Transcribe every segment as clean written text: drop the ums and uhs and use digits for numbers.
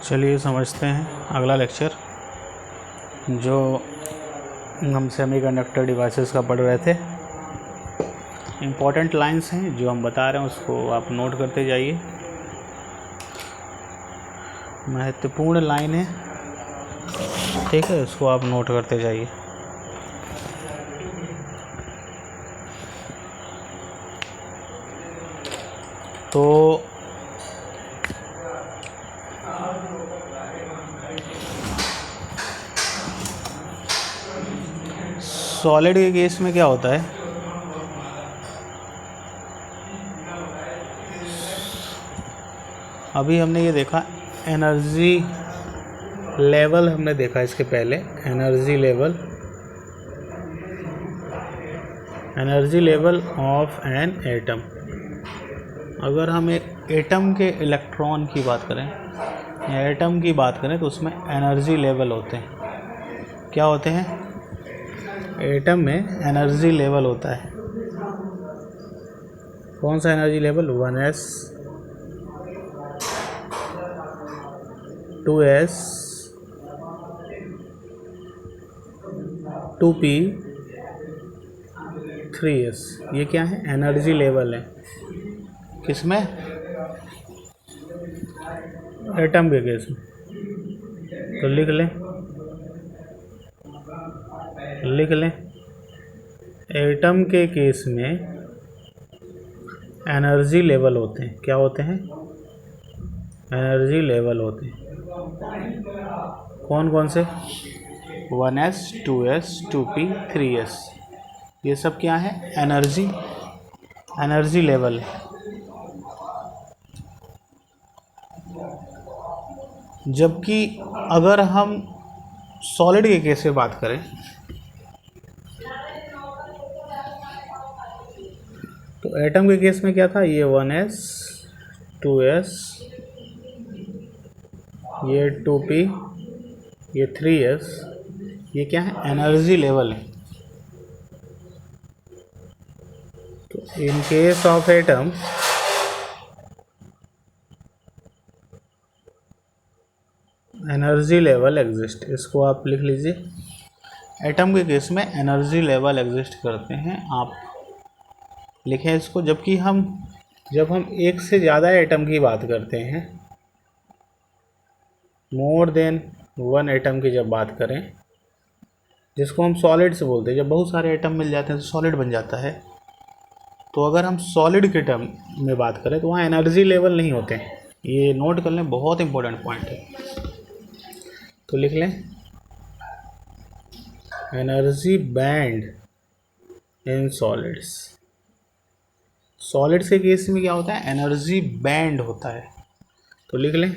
चलिए समझते हैं अगला लेक्चर जो हम सेमीकंडक्टर डिवाइसेस का पढ़ रहे थे। इम्पोर्टेंट लाइंस हैं जो हम बता रहे हैं, उसको आप नोट करते जाइए। महत्वपूर्ण लाइन है, ठीक है, उसको आप नोट करते जाइए। तो सॉलिड के केस में क्या होता है, अभी हमने ये देखा एनर्जी लेवल, हमने देखा इसके पहले energy level of an atom. अगर हम एक एटम के इलेक्ट्रॉन की बात करें या एटम की बात करें तो उसमें एनर्जी लेवल होते हैं। क्या होते हैं? एटम में एनर्जी लेवल होता है। कौन सा energy level? 1s 2s 2p 3s। ये क्या है? एनर्जी लेवल है। किसमें? एटम के केस में। तो लिख लें एटम के केस में एनर्जी लेवल होते हैं। क्या होते हैं? एनर्जी लेवल होते हैं। कौन कौन से? 1s 2s 2p 3s। ये सब क्या है? एनर्जी लेवल है। जबकि अगर हम सॉलिड के केस में बात करें तो एटम के केस में क्या था? ये 1s 2s, ये 2p, ये 3s। ये क्या है? एनर्जी लेवल है। तो in case of atom energy level exist. इसको आप लिख लीजिए। एटम के केस में एनर्जी लेवल एग्जिस्ट करते हैं। आप लिखें इसको। जब हम एक से ज़्यादा एटम की बात करते हैं, मोर देन वन एटम की जब बात करें, जिसको हम सॉलिड्स बोलते हैं, जब बहुत सारे एटम मिल जाते हैं तो सॉलिड बन जाता है। तो अगर हम सॉलिड के टर्म में बात करें तो वहाँ एनर्जी लेवल नहीं होते हैं। ये नोट कर लें, बहुत इंपॉर्टेंट पॉइंट है। तो लिख लें energy band in solids. Solids के केस में क्या होता है? एनर्जी बैंड होता है। तो लिख लें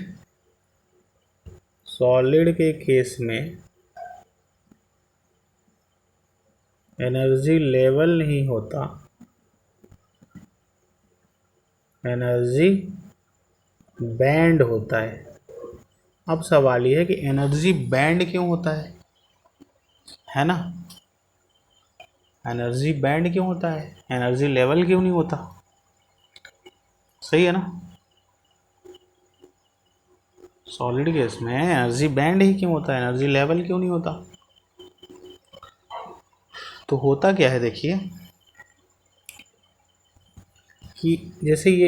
सॉलिड के केस में एनर्जी लेवल नहीं होता, एनर्जी बैंड होता है। अब सवाल ये है कि एनर्जी बैंड क्यों होता है ना? एनर्जी बैंड क्यों होता है? एनर्जी लेवल क्यों नहीं होता? सही है ना? सॉलिड केस में एनर्जी बैंड ही क्यों होता है, एनर्जी लेवल क्यों नहीं होता? तो होता क्या है, देखिए कि जैसे ये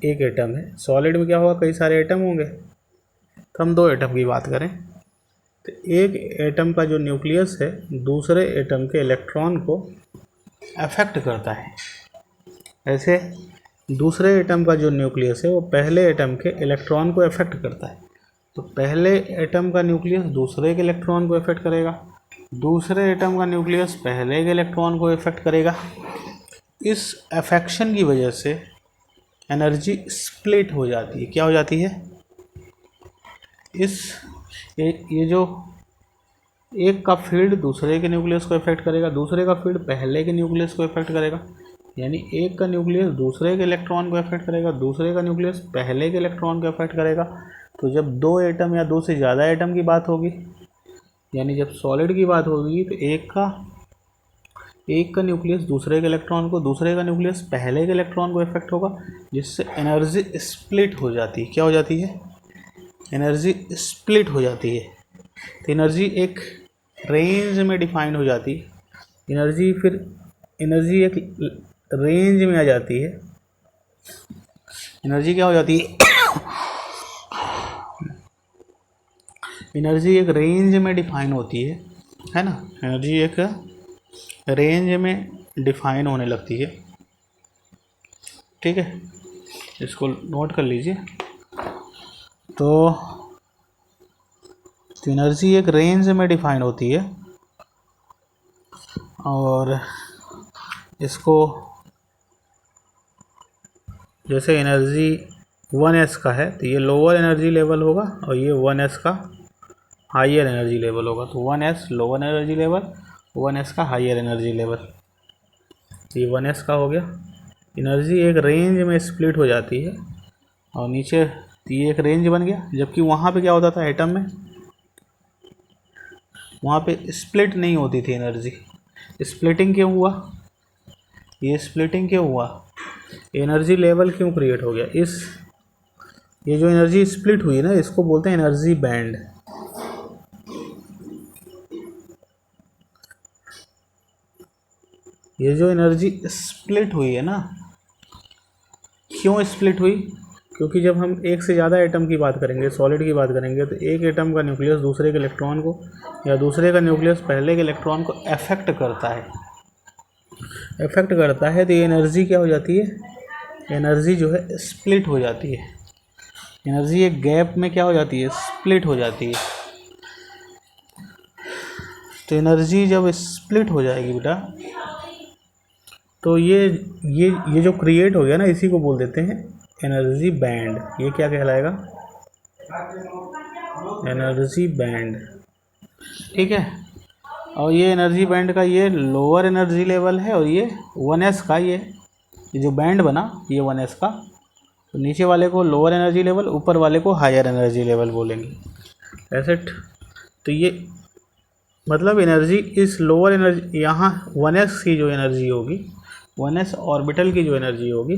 एक एटम है। सॉलिड में क्या होगा? कई सारे एटम होंगे। तो हम दो एटम की बात करें तो एक एटम का जो न्यूक्लियस है दूसरे एटम के इलेक्ट्रॉन को अफेक्ट करता है। ऐसे दूसरे एटम का जो न्यूक्लियस है वो पहले एटम के इलेक्ट्रॉन को अफेक्ट करता है। तो पहले एटम का न्यूक्लियस दूसरे के इलेक्ट्रॉन को अफेक्ट करेगा, दूसरे एटम का न्यूक्लियस पहले के इलेक्ट्रॉन को अफेक्ट करेगा। इस अफेक्शन की वजह से एनर्जी स्प्लिट हो जाती है। क्या हो जाती है? ये जो एक का फील्ड दूसरे के न्यूक्लियस को अफेक्ट करेगा, दूसरे का फील्ड पहले के न्यूक्लियस को अफेक्ट करेगा। यानी एक का न्यूक्लियस दूसरे के इलेक्ट्रॉन को अफेक्ट करेगा, दूसरे का न्यूक्लियस पहले के इलेक्ट्रॉन को अफेक्ट करेगा। तो जब दो एटम या दो से ज़्यादा एटम की बात होगी, यानी जब सॉलिड की बात होगी, तो एक का न्यूक्लियस दूसरे के इलेक्ट्रॉन को, दूसरे का न्यूक्लियस पहले के इलेक्ट्रॉन को अफेक्ट होगा, जिससे एनर्जी स्प्लिट हो जाती है। क्या हो जाती है? एनर्जी स्प्लिट हो जाती है। तो एनर्जी एक रेंज में डिफाइन हो जाती है, एनर्जी एक रेंज में आ जाती है। एनर्जी क्या हो जाती है एनर्जी एक रेंज में डिफाइन होती है ना। एनर्जी एक रेंज में डिफाइन होने लगती है, ठीक है, इसको नोट कर लीजिए। तो एनर्जी एक रेंज में डिफाइन होती है और इसको जैसे एनर्जी 1s का है तो ये लोअर एनर्जी लेवल होगा और ये 1s का हाइयर एनर्जी लेवल होगा। तो 1s lower energy level, 1s का हाइयर एनर्जी लेवल, ये 1s का हो गया। एनर्जी एक रेंज में स्प्लिट हो जाती है और नीचे ये एक रेंज बन गया, जबकि वहाँ पे क्या होता था एटम में, वहाँ पे स्प्लिट नहीं होती थी एनर्जी। स्प्लिटिंग क्यों हुआ, ये स्प्लिटिंग क्यों हुआ, एनर्जी लेवल क्यों क्रिएट हो गया, ये जो एनर्जी स्प्लिट हुई ना इसको बोलते हैं एनर्जी बैंड। ये जो एनर्जी स्प्लिट हुई है ना, क्यों स्प्लिट हुई, क्योंकि जब हम एक से ज़्यादा एटम की बात करेंगे, सॉलिड की बात करेंगे, तो एक एटम का न्यूक्लियस दूसरे के इलेक्ट्रॉन को या दूसरे का न्यूक्लियस पहले के इलेक्ट्रॉन को अफेक्ट करता है, तो ये एनर्जी क्या हो जाती है, एनर्जी जो है स्प्लिट हो जाती है। एनर्जी एक गैप में क्या हो जाती है, स्प्लिट हो जाती है। तो एनर्जी जब स्प्लिट हो जाएगी बेटा, तो ये जो क्रिएट हो गया ना, इसी को बोल देते हैं एनर्जी बैंड। ये क्या कहलाएगा, एनर्जी बैंड, ठीक है। और ये एनर्जी बैंड का ये लोअर एनर्जी लेवल है और ये 1s का, ये जो बैंड बना ये 1s का। तो नीचे वाले को लोअर एनर्जी लेवल, ऊपर वाले को हायर एनर्जी लेवल बोलेंगे, ऐसे। तो ये मतलब एनर्जी इस लोअर एनर्जी, यहाँ 1s की जो एनर्जी होगी, 1s ऑर्बिटल की जो एनर्जी होगी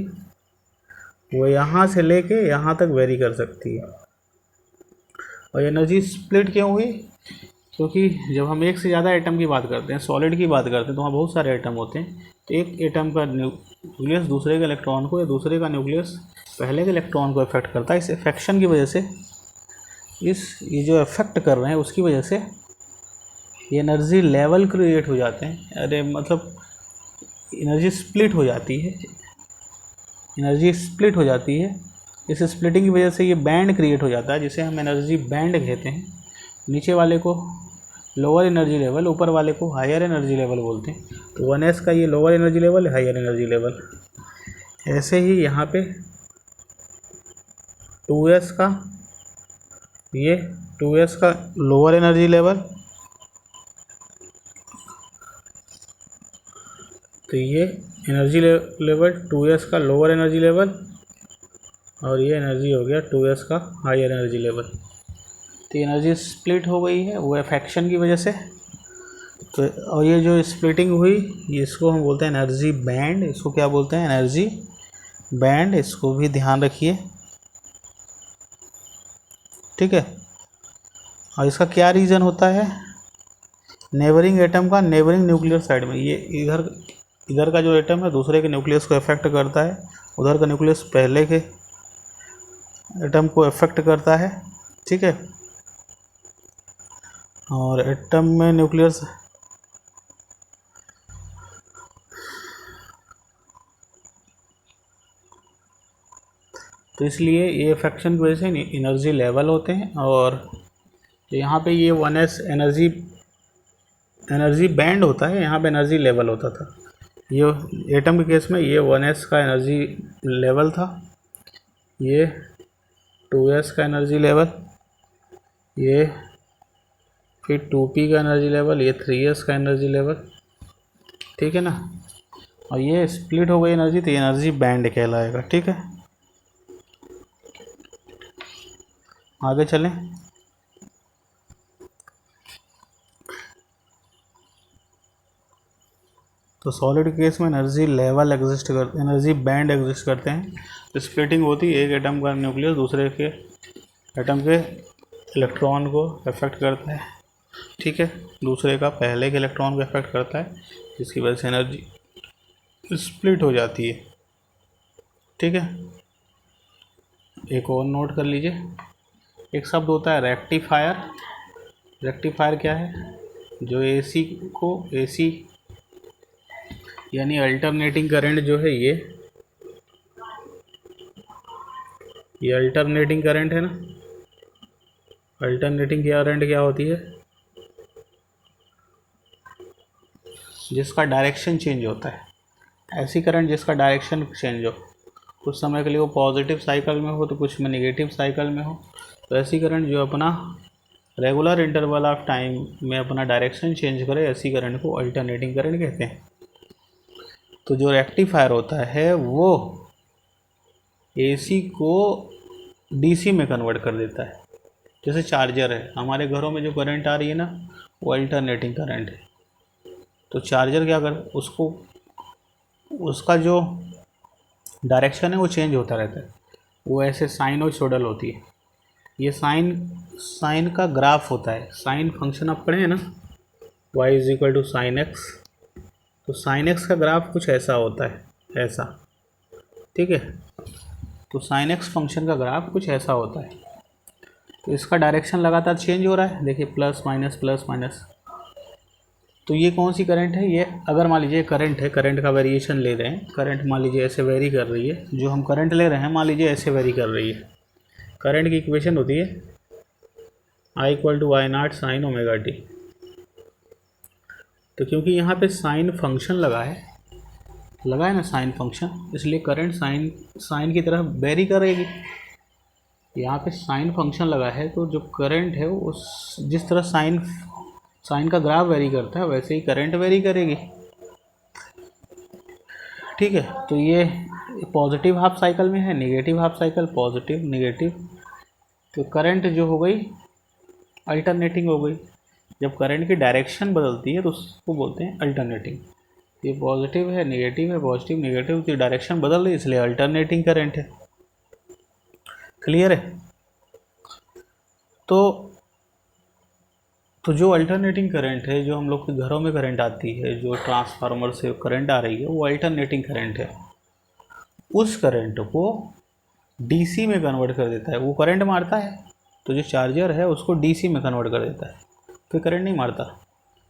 वो यहाँ से लेके यहाँ तक वेरी कर सकती है। और एनर्जी स्प्लिट क्यों हुई, क्योंकि जब हम एक से ज़्यादा एटम की बात करते हैं, सॉलिड की बात करते हैं, तो वहाँ बहुत सारे एटम होते हैं। तो एक एटम का न्यूक्लियस दूसरे के इलेक्ट्रॉन को या दूसरे का न्यूक्लियस पहले के इलेक्ट्रॉन को इफेक्ट करता है। इस इफेक्शन की वजह से, ये जो इफेक्ट कर रहे हैं उसकी वजह से ये एनर्जी लेवल क्रिएट हो जाते हैं। अरे मतलब एनर्जी स्प्लिट हो जाती है, एनर्जी स्प्लिट हो जाती है। इस स्प्लिटिंग की वजह से ये बैंड क्रिएट हो जाता है, जिसे हम एनर्जी बैंड कहते हैं। नीचे वाले को लोअर एनर्जी लेवल, ऊपर वाले को हायर एनर्जी लेवल बोलते हैं। तो 1s का ये lower energy level, higher energy level. ऐसे ही यहाँ पे 2s का, ये 2s का लोअर एनर्जी लेवल, तो ये एनर्जी लेवल 2s का लोअर एनर्जी लेवल और ये एनर्जी हो गया 2s का हायर एनर्जी लेवल। तो एनर्जी स्प्लिट हो गई है वो इफेक्शन की वजह से। तो और ये जो स्प्लिटिंग हुई, इसको हम बोलते हैं एनर्जी बैंड। इसको क्या बोलते हैं, एनर्जी बैंड। इसको भी ध्यान रखिए, ठीक है। और इसका क्या रीज़न होता है, नेबरिंग एटम का नेबरिंग न्यूक्लियर साइड में, ये इधर का जो एटम है दूसरे के न्यूक्लियस को इफेक्ट करता है, उधर का न्यूक्लियस पहले के एटम को इफेक्ट करता है, ठीक है। और एटम में न्यूक्लियस तो इसलिए ये इफेक्शन की वजह से एनर्जी लेवल होते हैं। और यहाँ पे ये 1s एनर्जी बैंड होता है, यहाँ पे एनर्जी लेवल होता था। ये एटम के केस में ये 1s का एनर्जी लेवल था, ये 2s का एनर्जी लेवल, ये फिर 2p का एनर्जी लेवल, ये 3s का एनर्जी लेवल, ठीक है ना। और ये स्प्लिट हो गई एनर्जी, तो एनर्जी बैंड कहलाएगा, ठीक है। आगे चलें। तो सॉलिड केस में energy level exist energy band exist करते हैं। तो स्प्लिटिंग होती है, एक एटम का न्यूक्लियस दूसरे के एटम के इलेक्ट्रॉन को अफेक्ट करता है, ठीक है, दूसरे का पहले के इलेक्ट्रॉन को अफेक्ट करता है, जिसकी वजह से एनर्जी स्प्लिट हो जाती है, ठीक है। एक और नोट कर लीजिए, एक शब्द होता है रेक्टिफायर। रेक्टिफायर क्या है? जो एसी को, एसी यानी अल्टरनेटिंग करंट जो है, ये अल्टरनेटिंग करंट है ना। अल्टरनेटिंग करंट क्या होती है? जिसका डायरेक्शन चेंज होता है, ऐसी करंट जिसका डायरेक्शन चेंज हो, कुछ समय के लिए वो पॉजिटिव साइकिल में हो तो कुछ में नेगेटिव साइकिल में हो, तो ऐसी करंट जो अपना रेगुलर इंटरवल ऑफ टाइम में अपना डायरेक्शन चेंज करे, ऐसी करंट को अल्टरनेटिंग करंट कहते हैं। तो जो रेक्टिफायर होता है वो एसी को डीसी में कन्वर्ट कर देता है। जैसे चार्जर है, हमारे घरों में जो करंट आ रही है ना, वो अल्टरनेटिंग करंट है। तो चार्जर क्या कर, उसको, उसका जो डायरेक्शन है वो चेंज होता रहता है, वो ऐसे साइनोसोडल होती है। ये साइन का ग्राफ होता है, साइन फंक्शन आप पढ़े हैं ना, y is equal to sine x. तो साइन एक्स का ग्राफ कुछ ऐसा होता है, ऐसा, ठीक है। तो साइन एक्स फंक्शन का ग्राफ कुछ ऐसा होता है। तो इसका डायरेक्शन लगातार चेंज हो रहा है, देखिए प्लस माइनस प्लस माइनस। तो ये कौन सी करंट है? ये अगर मान लीजिए करंट है, करंट का वेरिएशन ले रहे हैं, करंट मान लीजिए ऐसे वेरी कर रही है, जो हम करंट ले रहे हैं मान लीजिए ऐसे वेरी कर रही है। करंट की इक्वेशन होती है I equal to y naught sine omega t. तो क्योंकि यहाँ पे साइन फंक्शन लगा है ना साइन फंक्शन, इसलिए करंट साइन की तरफ वेरी करेगी। यहाँ पे साइन फंक्शन लगा है, तो जो करंट है वो जिस तरह साइन का ग्राफ वेरी करता है, वैसे ही करंट वेरी करेगी, ठीक है। तो ये पॉजिटिव हाफ साइकिल में है, negative half cycle, positive negative. तो करंट जो हो गई अल्टरनेटिंग हो गई। जब करंट की डायरेक्शन बदलती है तो उसको बोलते हैं अल्टरनेटिंग। ये पॉजिटिव है, नेगेटिव है, पॉजिटिव नेगेटिव, तो डायरेक्शन बदल रही है, इसलिए अल्टरनेटिंग करंट है। क्लियर है? तो जो अल्टरनेटिंग करंट है, जो हम लोग के घरों में करंट आती है, जो ट्रांसफार्मर से करंट आ रही है, वो अल्टरनेटिंग करंट है। उस करंट को डीसी में कन्वर्ट कर देता है। वो करंट मारता है, तो जो चार्जर है उसको डीसी में कन्वर्ट कर देता है, फिर करंट नहीं मारता।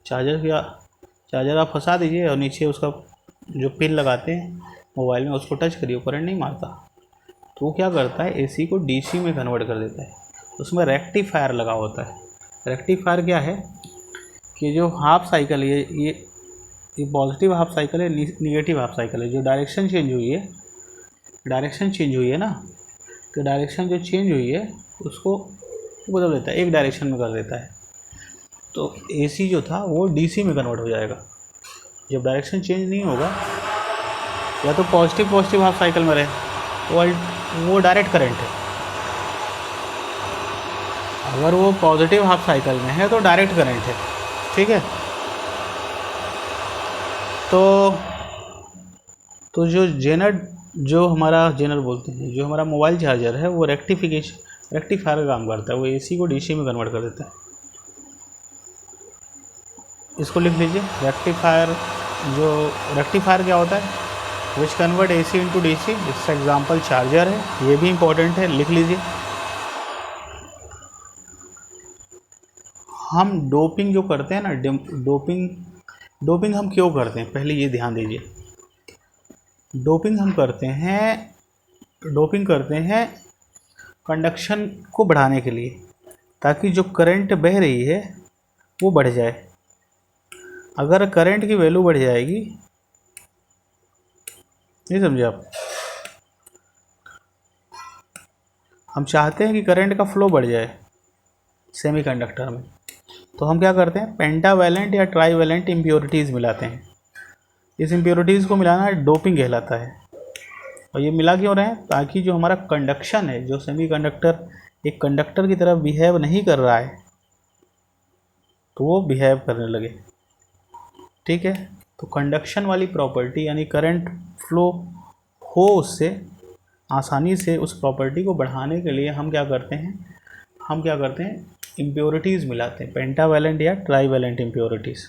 चार्जर आप फंसा दीजिए और नीचे उसका जो पिन लगाते हैं मोबाइल में, उसको टच करिए, करंट नहीं मारता। तो वो क्या करता है, एसी को डीसी में कन्वर्ट कर देता है। उसमें रेक्टिफायर लगा होता है। रेक्टिफायर क्या है कि जो हाफ साइकिल है, ये पॉजिटिव हाफ साइकिल है, निगेटिव हाफ साइकिल है। जो डायरेक्शन चेंज हुई है ना, तो डायरेक्शन जो चेंज हुई है उसको बदल देता है, एक डायरेक्शन में कर देता है। तो एसी जो था वो डीसी में कन्वर्ट हो जाएगा। जब डायरेक्शन चेंज नहीं होगा, या तो पॉजिटिव हाफ साइकिल में रहे, वो डायरेक्ट करंट है। अगर वो पॉजिटिव हाफ साइकिल में है तो डायरेक्ट करंट है, ठीक है। तो जो हमारा जेनर बोलते हैं, जो हमारा मोबाइल चार्जर है, वो रेक्टिफायर का काम करता है। वो एसी को डीसी में कन्वर्ट कर देता है। इसको लिख लीजिए, रेक्टिफायर क्या होता है? Which convert AC into DC. इसका एग्जाम्पल चार्जर है, ये भी इंपॉर्टेंट है, लिख लीजिए। हम डोपिंग जो करते हैं ना, डोपिंग हम क्यों करते हैं, पहले ये ध्यान दीजिए। डोपिंग करते हैं कंडक्शन को बढ़ाने के लिए, ताकि जो करंट बह रही है वो बढ़ जाए। अगर करंट की वैल्यू बढ़ जाएगी, नहीं समझे आप, हम चाहते हैं कि करंट का फ्लो बढ़ जाए सेमीकंडक्टर में, तो हम क्या करते हैं, पेंटावैलेंट या ट्राईवैलेंट इम्प्योरिटीज़ मिलाते हैं। इस इम्प्योरिटीज़ को मिलाना डोपिंग कहलाता है। और ये मिला क्यों रहे हैं? ताकि जो हमारा कंडक्शन है, जो सेमीकंडक्टर एक कंडक्टर की तरह बिहेव नहीं कर रहा है, तो वो बिहेव करने लगे, ठीक है। तो कंडक्शन वाली प्रॉपर्टी, यानी करंट फ्लो हो उससे आसानी से, उस प्रॉपर्टी को बढ़ाने के लिए हम क्या करते हैं, हम क्या करते हैं, इम्प्योरिटीज़ मिलाते हैं, पेंटावैलेंट या ट्राईवैलेंट इम्प्योरिटीज़,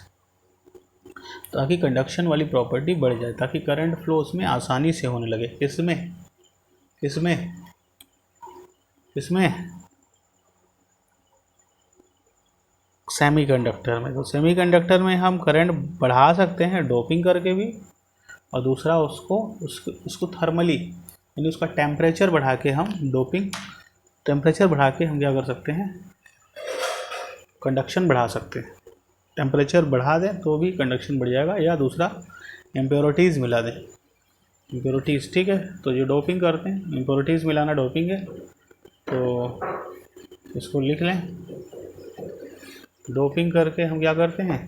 ताकि कंडक्शन वाली प्रॉपर्टी बढ़ जाए, ताकि करंट फ्लो उसमें आसानी से होने लगे। किसमें किसमें किसमें सेमीकंडक्टर में। तो सेमीकंडक्टर में हम करंट बढ़ा सकते हैं डोपिंग करके भी, और दूसरा उसको थर्मली, यानी उसका टेम्परेचर बढ़ा के हम डोपिंग, टेम्परेचर बढ़ा के हम क्या कर सकते हैं, कंडक्शन बढ़ा सकते हैं। टेम्परेचर बढ़ा दें तो भी कंडक्शन बढ़ जाएगा, या दूसरा इम्प्योरिटीज़ मिला दें, इम्प्योरिटीज़। ठीक है, तो जो डोपिंग करते हैं, इम्प्योरिटीज़ मिलाना डोपिंग है, तो इसको लिख लें। डोपिंग करके हम क्या करते हैं,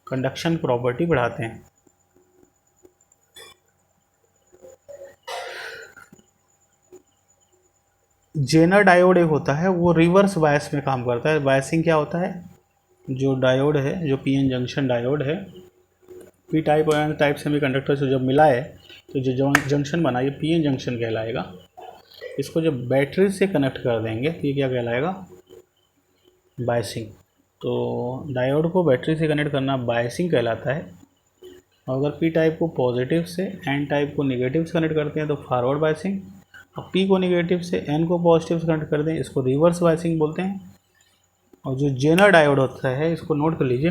कंडक्शन प्रॉपर्टी बढ़ाते हैं। जेनर डायोड एक होता है, वो रिवर्स बायस में काम करता है। बायसिंग क्या होता है, जो डायोड है, जो पीएन जंक्शन डायोड है, पी टाइप और एन टाइप सेमीकंडक्टर से जब मिलाए तो जो जंक्शन बना, ये पीएन जंक्शन कहलाएगा। इसको जब बैटरी से कनेक्ट कर देंगे तो ये क्या कहलाएगा, बायसिंग। तो डायोड को बैटरी से कनेक्ट करना बायसिंग कहलाता है। और अगर पी टाइप को पॉजिटिव से, एन टाइप को निगेटिव से कनेक्ट करते हैं तो फॉरवर्ड बायसिंग, और पी को निगेटिव से एन को पॉजिटिव से कनेक्ट कर दें, इसको रिवर्स बायसिंग बोलते हैं। और जो जेनर डायोड होता है, इसको नोट कर लीजिए,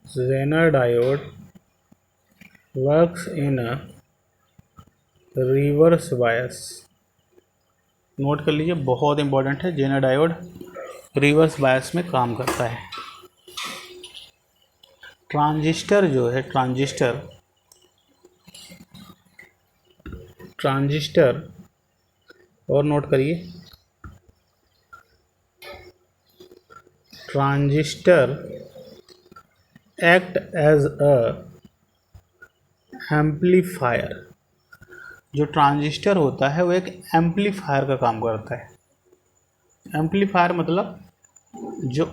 Zener diode works in a reverse bias. Note कर लीजिए, बहुत इंपॉर्टेंट है, जेनर डायोड रिवर्स बायस में काम करता है। ट्रांजिस्टर जो है, ट्रांजिस्टर और नोट करिए, transistor act as a amplifier. जो ट्रांजिस्टर होता है वो एक एम्पलीफायर का काम करता है। एम्पलीफायर मतलब जो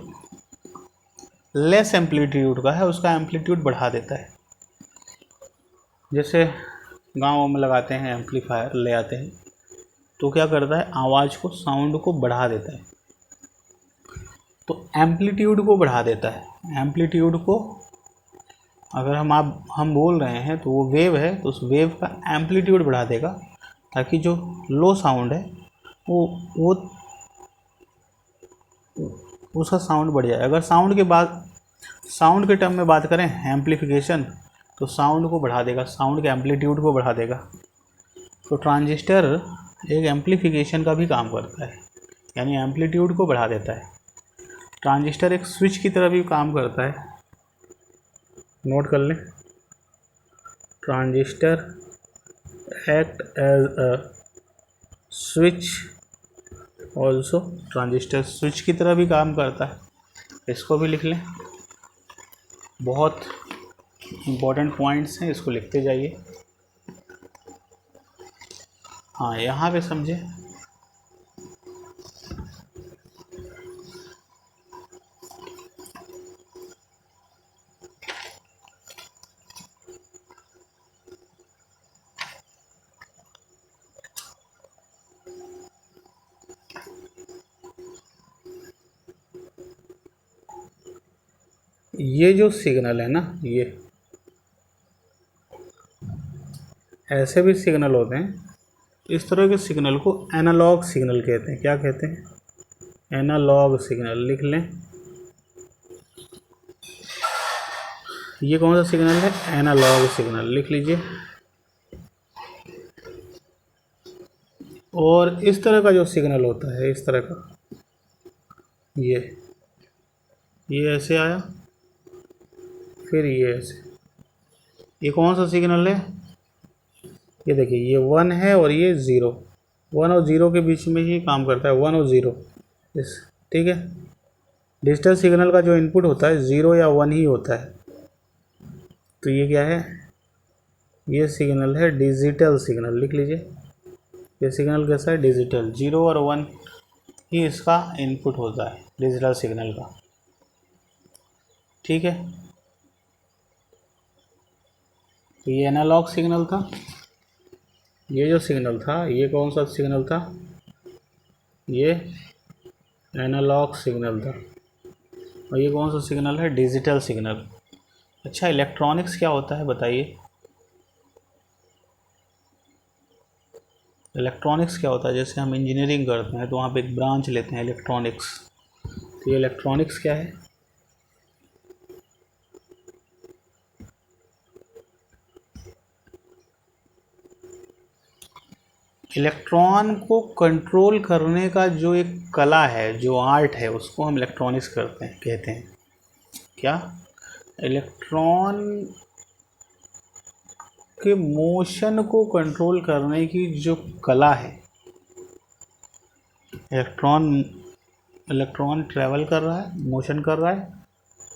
लेस एम्पलीट्यूड का है उसका एम्पलीट्यूड बढ़ा देता है। जैसे गाँव में लगाते हैं एम्पलीफायर, ले आते हैं, तो क्या करता है, आवाज़ को, साउंड को बढ़ा देता है। तो एम्पलीट्यूड को बढ़ा देता है। एम्पलीट्यूड को अगर हम बोल रहे हैं तो वो वेव है, तो उस वेव का एम्पलीट्यूड बढ़ा देगा, ताकि जो लो साउंड है वो उसका साउंड बढ़ जाए। अगर साउंड के टर्म में बात करें, एम्पलीफिकेशन, तो साउंड को बढ़ा देगा, साउंड के एम्पलीट्यूड को बढ़ा देगा। तो ट्रांजिस्टर एक एम्पलीफिकेशन का भी काम करता है, यानी एम्पलीट्यूड को बढ़ा देता है। ट्रांजिस्टर एक स्विच की तरह भी काम करता है, नोट कर लें। Transistor act as a switch also, transistor switch की तरह भी काम करता है, इसको भी लिख लें। बहुत इम्पोर्टेंट पॉइंट्स हैं, इसको लिखते जाइए। हाँ, यहाँ पे समझे, ये जो सिग्नल है ना, ये ऐसे भी सिग्नल होते हैं। इस तरह के सिग्नल को एनालॉग सिग्नल कहते हैं। क्या कहते हैं, एनालॉग सिग्नल। लिख लें, ये कौन सा सिग्नल है, एनालॉग सिग्नल, लिख लीजिए। और इस तरह का जो सिग्नल होता है, इस तरह का, ये ऐसे आया, फिर ये ऐसे, ये कौन सा सिग्नल है, ये देखिए, ये 1 है और ये 0, 1 और 0 के बीच में ही काम करता है, 1 और 0 इस, ठीक है। डिजिटल सिग्नल का जो इनपुट होता है 0 या 1 ही होता है। तो ये क्या है, ये सिग्नल है डिजिटल सिग्नल, लिख लीजिए। ये सिग्नल कैसा है, डिजिटल, 0 और 1 ही इसका इनपुट होता है डिजिटल सिग्नल का, ठीक है। तो ये एनालॉग सिग्नल था। ये जो सिग्नल था ये कौन सा सिग्नल था, ये एनालॉग सिग्नल था, और ये कौन सा सिग्नल है, डिजिटल सिग्नल। अच्छा, इलेक्ट्रॉनिक्स क्या होता है बताइए, इलेक्ट्रॉनिक्स क्या होता है? जैसे हम इंजीनियरिंग करते हैं तो वहाँ पे एक ब्रांच लेते हैं इलेक्ट्रॉनिक्स, तो ये इलेक्ट्रॉनिक्स क्या है? इलेक्ट्रॉन को कंट्रोल करने का जो एक कला है, जो आर्ट है, उसको हम इलेक्ट्रॉनिक्स कहते हैं। क्या? इलेक्ट्रॉन के मोशन को कंट्रोल करने की जो कला है, इलेक्ट्रॉन ट्रैवल कर रहा है, मोशन कर रहा है,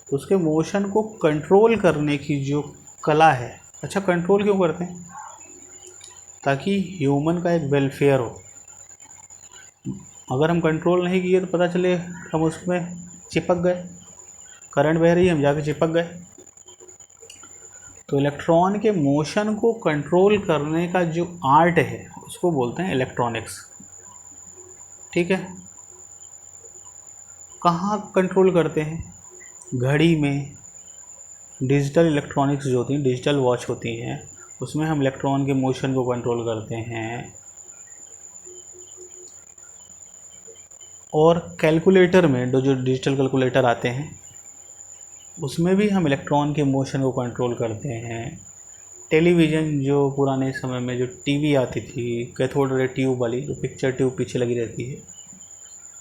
तो उसके मोशन को कंट्रोल करने की जो कला है। अच्छा, कंट्रोल क्यों करते हैं? ताकि ह्यूमन का एक वेलफेयर हो। अगर हम कंट्रोल नहीं किए तो पता चले हम उसमें चिपक गए, करंट बह रही है, हम जाके चिपक गए। तो इलेक्ट्रॉन के मोशन को कंट्रोल करने का जो आर्ट है उसको बोलते हैं इलेक्ट्रॉनिक्स। ठीक है, कहाँ कंट्रोल करते हैं? घड़ी में डिजिटल इलेक्ट्रॉनिक्स जो होती हैं, डिजिटल वॉच होती हैं, उसमें हम इलेक्ट्रॉन के मोशन को कंट्रोल करते हैं। और कैलकुलेटर में जो डिजिटल कैलकुलेटर आते हैं उसमें भी हम इलेक्ट्रॉन के मोशन को कंट्रोल करते हैं। टेलीविज़न, जो पुराने समय में जो टीवी आती थी कैथोड रे ट्यूब वाली, जो पिक्चर ट्यूब पीछे लगी रहती है,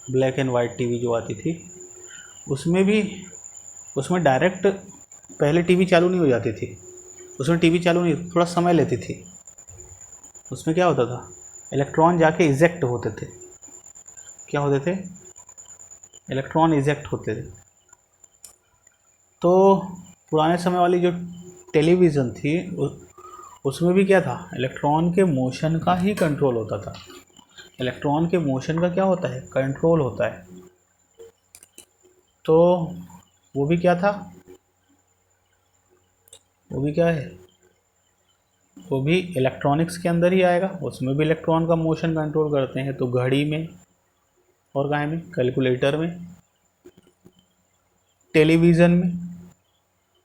ब्लैक एंड वाइट टीवी जो आती थी, उसमें डायरेक्ट पहले टीवी चालू नहीं हो जाती थी, उसमें टीवी चालू नहीं, थोड़ा समय लेती थी। उसमें क्या होता था, इलेक्ट्रॉन जाके इजेक्ट होते थे। क्या होते थे? इलेक्ट्रॉन इजेक्ट होते थे। तो पुराने समय वाली जो टेलीविज़न थी उसमें भी क्या था, इलेक्ट्रॉन के मोशन का ही कंट्रोल होता था। इलेक्ट्रॉन के मोशन का क्या होता है, कंट्रोल होता है। तो वो भी क्या था, वो भी क्या है, वो भी इलेक्ट्रॉनिक्स के अंदर ही आएगा। उसमें भी इलेक्ट्रॉन का मोशन कंट्रोल करते हैं। तो घड़ी में, और कहाँ में, कैलकुलेटर में, टेलीविज़न में,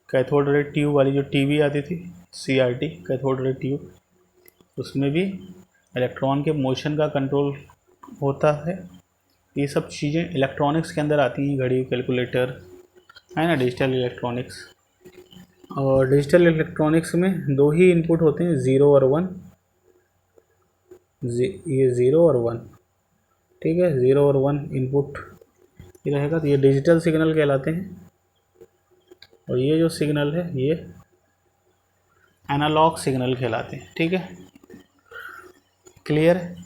कैथोड रे ट्यूब वाली जो टीवी आती थी, CRT कैथोड रे ट्यूब, उसमें भी इलेक्ट्रॉन के मोशन का कंट्रोल होता है। ये सब चीज़ें इलेक्ट्रॉनिक्स के अंदर आती हैं, घड़ी, कैलकुलेटर, है ना, डिजिटल इलेक्ट्रॉनिक्स। और डिजिटल इलेक्ट्रॉनिक्स में दो ही इनपुट होते हैं, 0 और 1। ये 0 और 1, ठीक है, 0 और 1 इनपुट ये रहेगा, तो ये डिजिटल सिग्नल कहलाते हैं। और ये जो सिग्नल है ये एनालॉग सिग्नल कहलाते हैं। ठीक है, क्लियर है?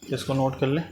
इसको नोट कर लें।